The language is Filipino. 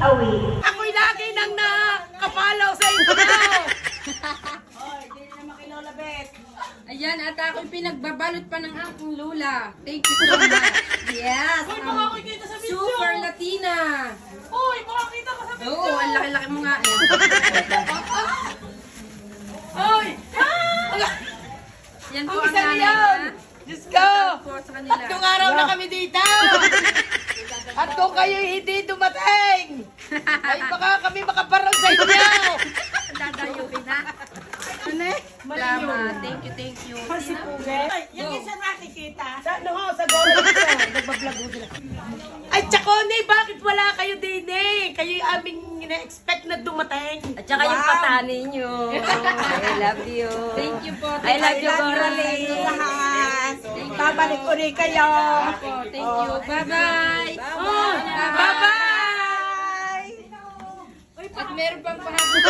a week. Ako'y lagi nang nakapalaw sa inyo. Ayan, at ako'y pinagbabalot pa ng aking lula. Thank you so much. Yes. Super Latina. Uy, makakita ka sa video. Oo, ang laki-laki mo nga. Uy! Yan po Ang ang isa nanay niyan! na. Diyos ko! Po sa kanila. Tatlong araw na kami dito! At kung kayo'y hindi dumating, ay baka kami makaparang sa inyo! Dadayuin na. Salamat. Thank you. Yung isa nakikita. Sa golo ito. Nagbablog mo sila. Ay, Chacone, bakit wala kayo din eh? Kayo'y aming ina-expect na dumating. At saka yung patani nyo. I love you. Thank you po. I love you, Coralie. Babalik ulit kayo. Thank you. Bye-bye. Bye-bye! At meron pang pahabol.